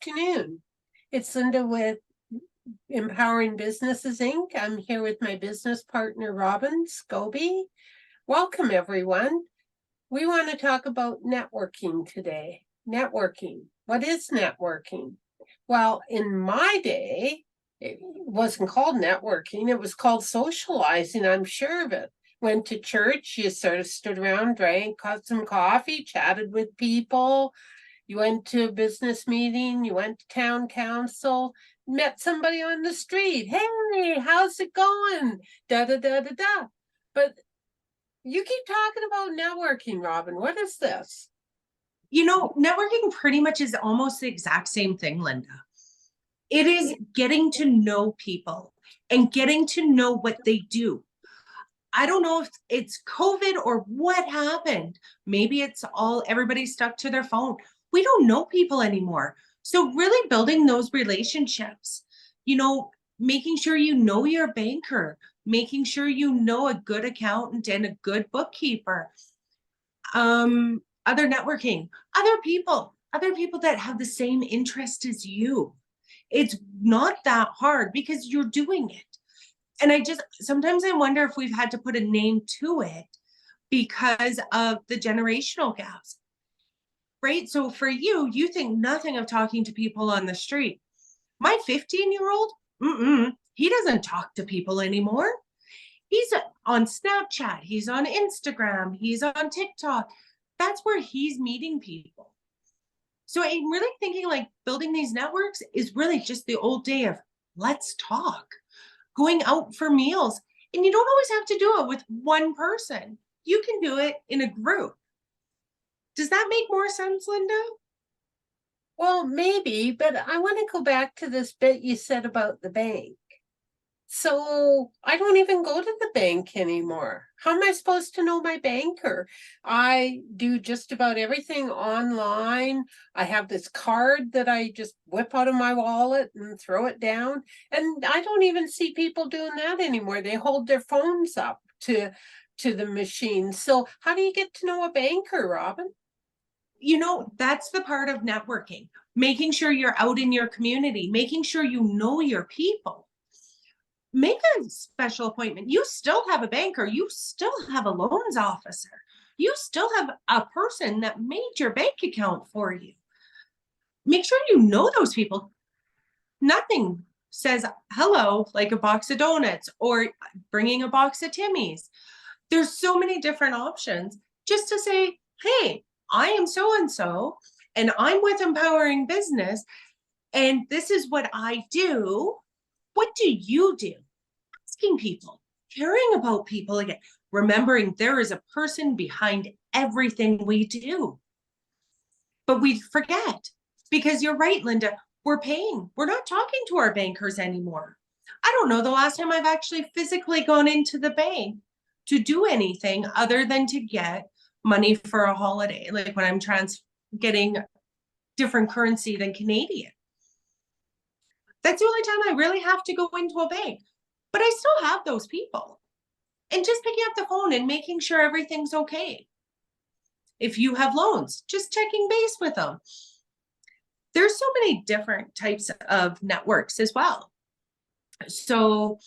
afternoon. It's Linda with Empowering Businesses, Inc. I'm here with my business partner, Robyn Scobey. Welcome, everyone. We want to talk about networking today. Networking. What is networking? Well, in my day, it wasn't called networking. It was called socializing. I'm sure of it. Went to church, you sort of stood around, drank, got some coffee, chatted with people. You went to a business meeting, you went to town council, met somebody on the street. Hey, how's it going? Da da da da da. But you keep talking about networking, Robyn. What is this? You know, networking pretty much is almost the exact same thing, Linda. It is getting to know people and getting to know what they do. I don't know if it's COVID or what happened. Maybe it's all everybody stuck to their phone. We don't know people anymore. So really building those relationships, making sure you know your banker, making sure you know a good accountant and a good bookkeeper. Other networking, other people that have the same interest as you. It's not that hard because you're doing it. And sometimes I wonder if we've had to put a name to it because of the generational gaps, right? So for you think nothing of talking to people on the street. My 15-year-old, he doesn't talk to people anymore. He's on Snapchat, he's on Instagram, he's on TikTok. That's where he's meeting people. So I'm really thinking like building these networks is really just the old day of let's talk. Going out for meals. And you don't always have to do it with one person. You can do it in a group. Does that make more sense, Linda? Well, maybe, but I want to go back to this bit you said about the bank. So I don't even go to the bank anymore. How am I supposed to know my banker? I do just about everything online. I have this card that I just whip out of my wallet and throw it down. And I don't even see people doing that anymore. They hold their phones up to the machine. So how do you get to know a banker, Robyn? That's the part of networking, making sure you're out in your community, making sure you know your people. Make a special appointment. You still have a banker. You still have a loans officer. You still have a person that made your bank account for you. Make sure you know those people. Nothing says hello like a box of donuts or bringing a box of Timmy's. There's so many different options just to say, hey, I am so-and-so, and I'm with Empowering Business, and this is what I do. What do you do? Asking people, caring about people again, remembering there is a person behind everything we do. But we forget because you're right, Linda, we're paying. We're not talking to our bankers anymore. I don't know the last time I've actually physically gone into the bank to do anything other than to get money for a holiday, like when I'm getting different currency than Canadian. That's the only time I really have to go into a bank. But I still have those people. And just picking up the phone and making sure everything's okay. If you have loans, just checking base with them. There's so many different types of networks as well. So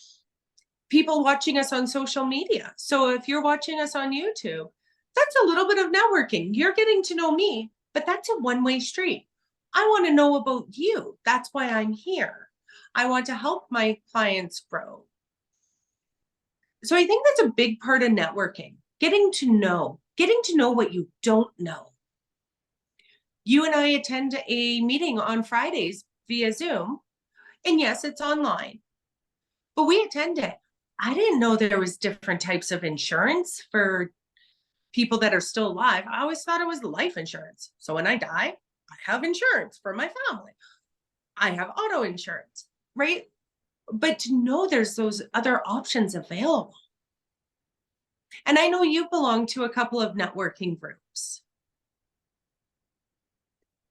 people watching us on social media. So if you're watching us on YouTube, that's a little bit of networking. You're getting to know me, but that's a one-way street. I want to know about you. That's why I'm here. I want to help my clients grow. So I think that's a big part of networking, getting to know what you don't know. You and I attend a meeting on Fridays via Zoom, and yes, it's online, but we attend it. I didn't know there was different types of insurance for people that are still alive. I always thought it was life insurance. So when I die, I have insurance for my family. I have auto insurance, right? But to know there's those other options available. And I know you belong to a couple of networking groups.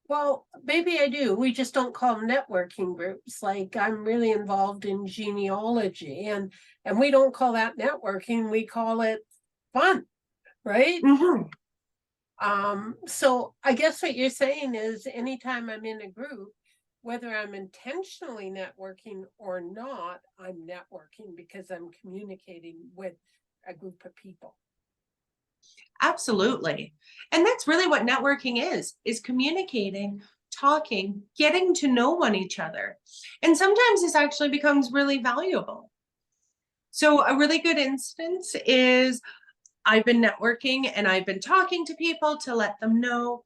Well, maybe I do. We just don't call them networking groups. Like I'm really involved in genealogy and we don't call that networking. We call it fun, right? So I guess what you're saying is anytime I'm in a group, whether I'm intentionally networking or not, I'm networking because I'm communicating with a group of people. Absolutely. And that's really what networking is communicating, talking, getting to know one each other. And sometimes this actually becomes really valuable. So a really good instance is I've been networking and I've been talking to people to let them know,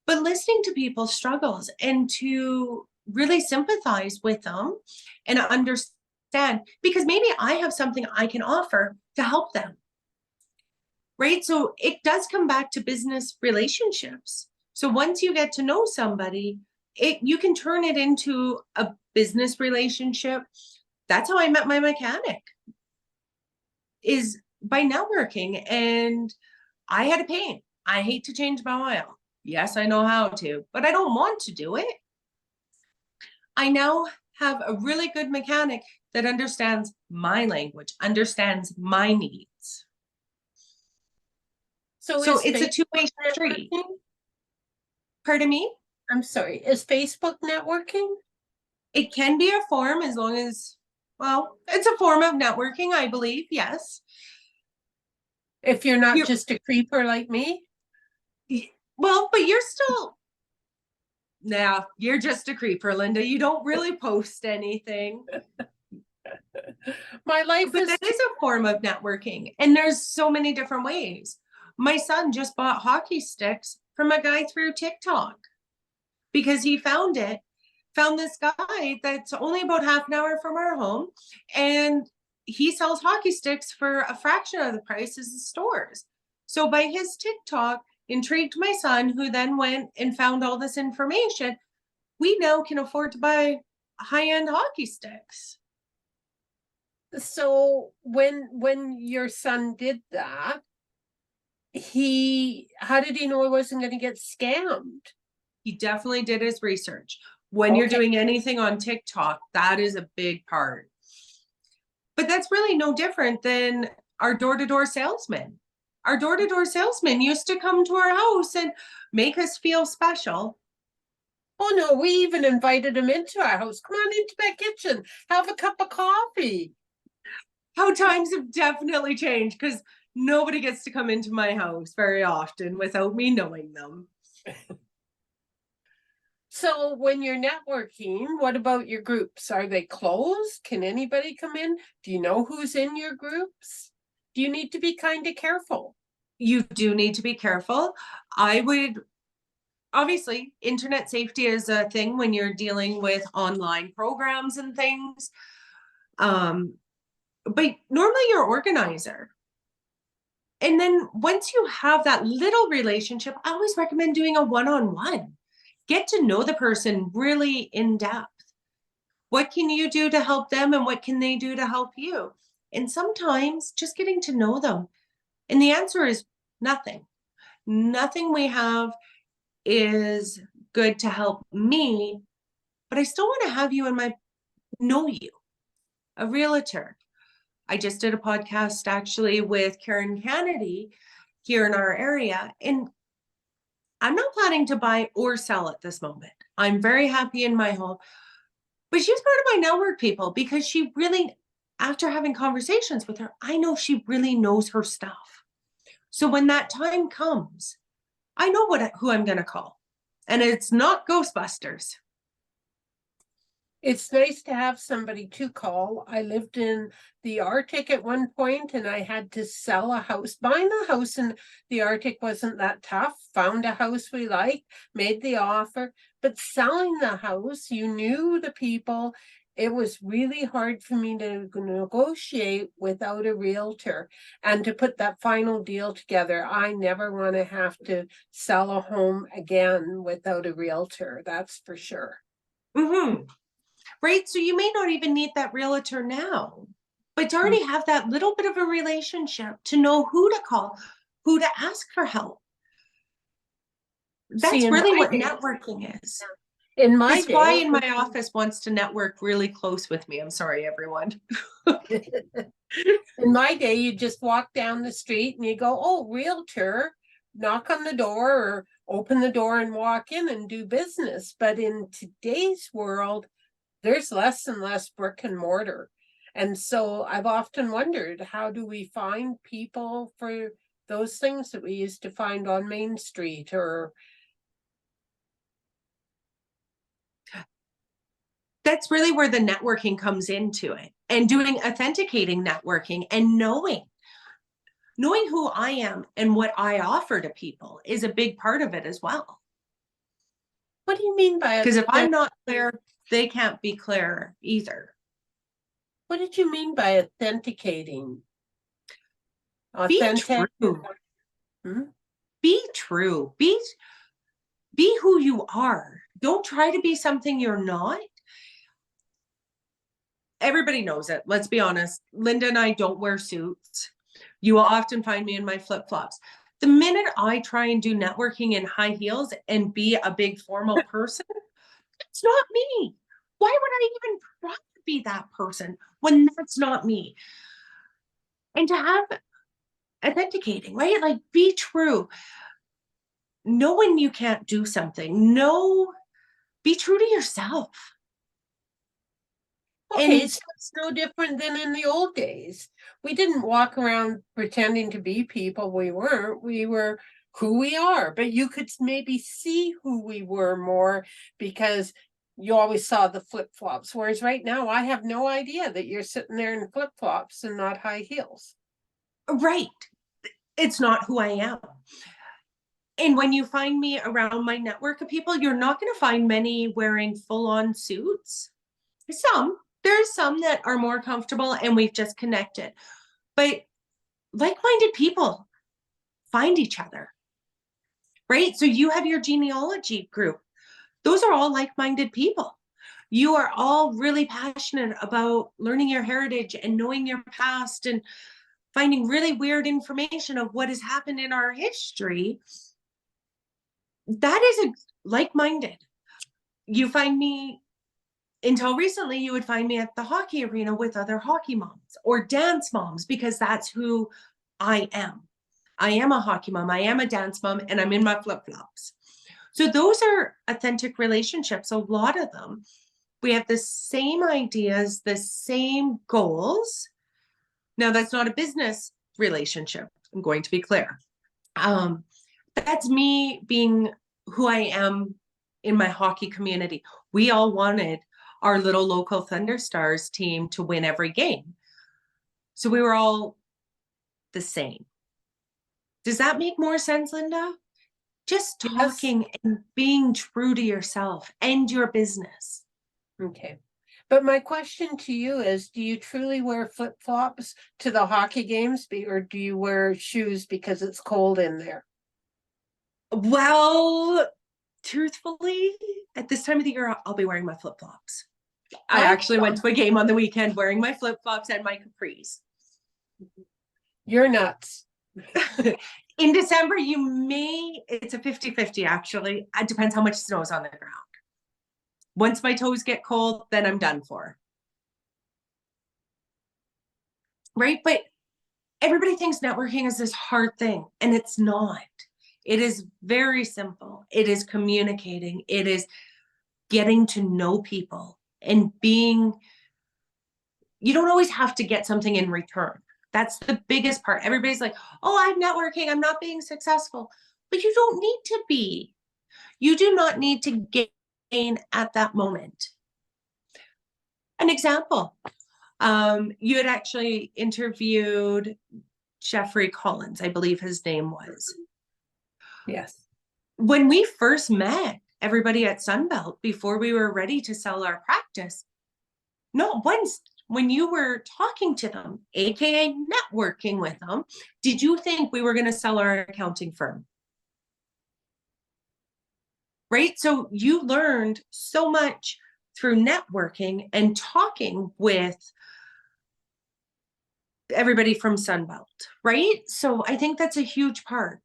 but listening to people's struggles and to really sympathize with them and understand, because maybe I have something I can offer to help them. Right? So it does come back to business relationships. So once you get to know somebody, you can turn it into a business relationship. That's how I met my mechanic, is by networking. And I had a paint. I hate to change my oil. Yes, I know how to, but I don't want to do it. I now have a really good mechanic that understands my language, understands my needs. So it's a two-way street. Networking? Pardon me? I'm sorry, is Facebook networking? It can be a form as long as, well, it's a form of networking, I believe, yes. If you're not just a creeper like me? Well, but you're still, nah, you're just a creeper, Linda. You don't really post anything. My life But that is a form of networking, and there's so many different ways. My son just bought hockey sticks from a guy through TikTok because he found this guy that's only about half an hour from our home, and he sells hockey sticks for a fraction of the price as the stores. So by his TikTok intrigued my son, who then went and found all this information. We now can afford to buy high-end hockey sticks. So when your son did that, how did he know he wasn't going to get scammed? He definitely did his research. When you're doing anything on TikTok, that is a big part. But that's really no different than our door-to-door salesman. Our door-to-door salesman used to come to our house and make us feel special. Oh no, we even invited him into our house. Come on into my kitchen, have a cup of coffee. How times have definitely changed, because nobody gets to come into my house very often without me knowing them. So when you're networking, what about your groups? Are they closed? Can anybody come in? Do you know who's in your groups? Do you need to be kind of careful? You do need to be careful. I would, obviously, internet safety is a thing when you're dealing with online programs and things. But normally you're an organizer. And then once you have that little relationship, I always recommend doing a one-on-one. Get to know the person really in depth. What can you do to help them, and what can they do to help you? And sometimes just getting to know them. And the answer is nothing. Nothing we have is good to help me, but I still want to have you know you, a realtor. I just did a podcast actually with Karen Kennedy here in our area, and I'm not planning to buy or sell at this moment. I'm very happy in my home, but she's part of my network, people, because she really, after having conversations with her, I know she really knows her stuff. So when that time comes, I know who I'm going to call, and it's not Ghostbusters. It's nice to have somebody to call. I lived in the Arctic at one point and I had to sell a house. Buying a house in the Arctic wasn't that tough. Found a house we liked, made the offer, but selling the house, you knew the people. It was really hard for me to negotiate without a realtor and to put that final deal together. I never want to have to sell a home again without a realtor. That's for sure. Mm-hmm. Right? So you may not even need that realtor now, but to already have that little bit of a relationship, to know who to call, who to ask for help. That's really what networking is. In my This guy in my office wants to network really close with me. I'm sorry, everyone. In my day, you just walk down the street and you go, oh, realtor, knock on the door, open the door and walk in and do business. But in today's world, there's less and less brick and mortar. And so I've often wondered, how do we find people for those things that we used to find on Main Street? Or that's really where the networking comes into it, and doing authenticating networking and knowing who I am and what I offer to people is a big part of it as well. what do you mean by Because if I'm not clear, they can't be clear either. what did you mean by authenticating? Be true. Hmm? Be true. Be who you are. Don't try to be something you're not. Everybody knows it. Let's be honest. Linda and I don't wear suits. You will often find me in my flip-flops. The minute I try and do networking in high heels and be a big formal person, it's not me. Why would I even try to be that person when that's not me? And to have authenticating, right? Like, be true. Know when you can't do something. Be true to yourself. Okay, so it's no different than in the old days. We didn't walk around pretending to be people we weren't. We were who we are, but you could maybe see who we were more because you always saw the flip-flops. Whereas right now, I have no idea that you're sitting there in flip-flops and not high heels. Right. It's not who I am. And when you find me around my network of people, you're not going to find many wearing full-on suits. There's some that are more comfortable and we've just connected. But like-minded people find each other, right? So you have your genealogy group. Those are all like-minded people. You are all really passionate about learning your heritage and knowing your past and finding really weird information of what has happened in our history. That is a like-minded. You find me, until recently, you would find me at the hockey arena with other hockey moms or dance moms, because that's who I am. I am a hockey mom, I am a dance mom, and I'm in my flip-flops. So those are authentic relationships, a lot of them. We have the same ideas, the same goals. Now, that's not a business relationship. I'm going to be clear. That's me being who I am in my hockey community. We all wanted our little local Thunderstars team to win every game. So we were all the same. Does that make more sense, Linda? Just talking and being true to yourself and your business. Okay. But my question to you is, do you truly wear flip-flops to the hockey games, or do you wear shoes because it's cold in there? Well, truthfully, at this time of the year, I'll be wearing my flip-flops. I actually went to a game on the weekend wearing my flip-flops and my capris. You're nuts. In December, it's a 50-50 actually. It depends how much snow is on the ground. Once my toes get cold, then I'm done for. Right? But everybody thinks networking is this hard thing, and it's not. It is very simple. It is communicating. It is getting to know people and you don't always have to get something in return. That's the biggest part. Everybody's like, oh, I'm networking, I'm not being successful. But you don't need to be. You do not need to gain at that moment. An example, you had actually interviewed Jeffrey Collins, I believe his name was. Yes. When we first met everybody at Sunbelt, before we were ready to sell our practice, not once when you were talking to them, aka networking with them, did you think we were going to sell our accounting firm? Right? So you learned so much through networking and talking with everybody from Sunbelt, right? So I think that's a huge part.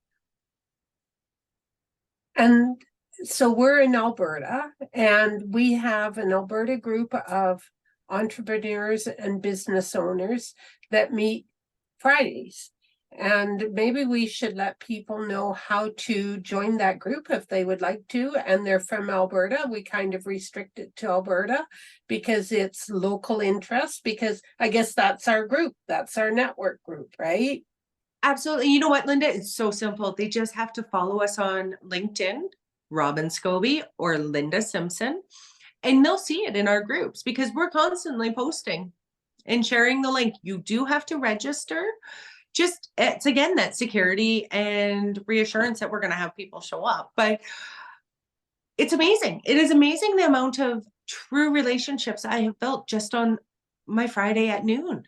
And so we're in Alberta, and we have an Alberta group of entrepreneurs and business owners that meet Fridays. And maybe we should let people know how to join that group if they would like to, and they're from Alberta. We kind of restrict it to Alberta because it's local interest, because I guess that's our group, that's our network group, right? Absolutely. You know what, Linda? It's so simple. They just have to follow us on LinkedIn, Robyn Scobey or Linda Simpson, and they'll see it in our groups because we're constantly posting and sharing the link. You do have to register. Just it's again that security and reassurance that we're going to have people show up. But it's amazing. It is amazing the amount of true relationships I have built just on my Friday at noon.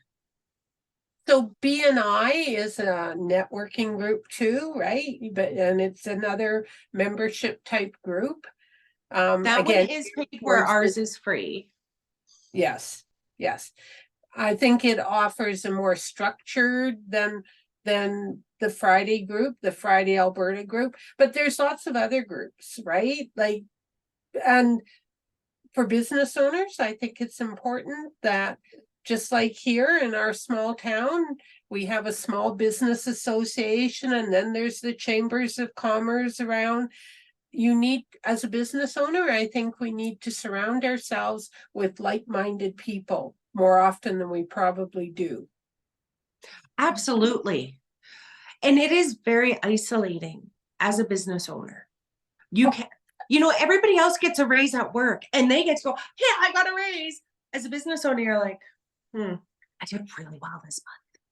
So BNI is a networking group too, right? And it's another membership type group. That Again, one is paid where ours is free. Yes, yes. I think it offers a more structured than the Friday group, the Friday Alberta group, but there's lots of other groups, right? Like, and for business owners, I think it's important that just like here in our small town, we have a small business association, and then there's the chambers of commerce around. You need, as a business owner, I think we need to surround ourselves with like-minded people more often than we probably do. Absolutely. And it is very isolating as a business owner. You can, everybody else gets a raise at work and they get to go, hey, I got a raise. As a business owner, you're like, I did really well this month.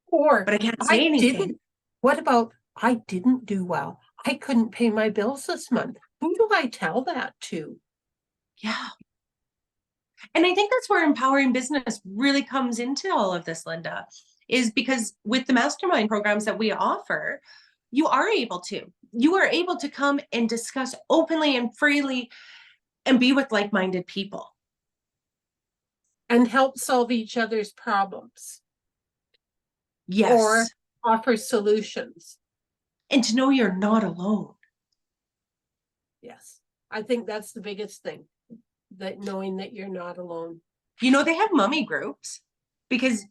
Or, but I can't say anything. What about, I didn't do well? I couldn't pay my bills this month. Who do I tell that to? Yeah. And I think that's where empowering business really comes into all of this, Linda, is because with the mastermind programs that we offer, you are able to come and discuss openly and freely and be with like-minded people. And help solve each other's problems. Yes. Or offer solutions. And to know you're not alone. Yes. I think that's the biggest thing, that knowing that you're not alone. They have mommy groups because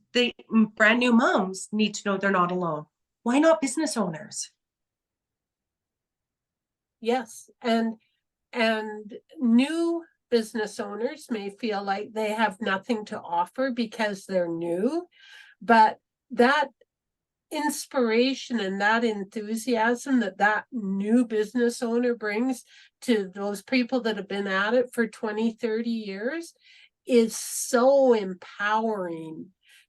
brand new moms need to know they're not alone. Why not business owners? Yes. And new business owners may feel like they have nothing to offer because they're new, but that inspiration and that enthusiasm that new business owner brings to those people that have been at it for 20, 30 years is so empowering.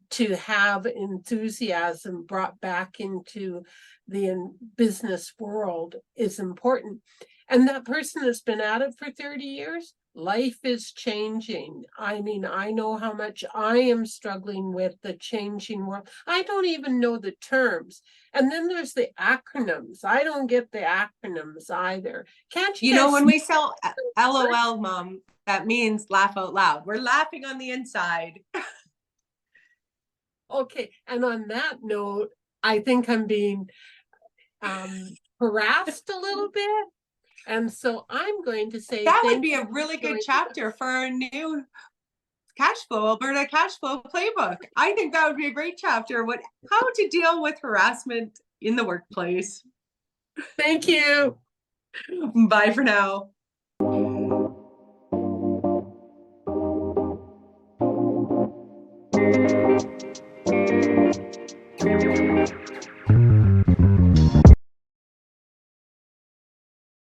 To have enthusiasm brought back into the business world is important. And that person has been at it for 30 years. Life is changing. I mean, I know how much I am struggling with the changing world. I don't even know the terms. And then there's the acronyms. I don't get the acronyms either. Can't you guys when we sell LOL, Mom, that means laugh out loud. We're laughing on the inside. Okay, and on that note, I think I'm being harassed a little bit. And so I'm going to say that would be a really good chapter for our new Alberta cash flow playbook. I think that would be a great chapter. How to deal with harassment in the workplace. Thank you. Bye for now.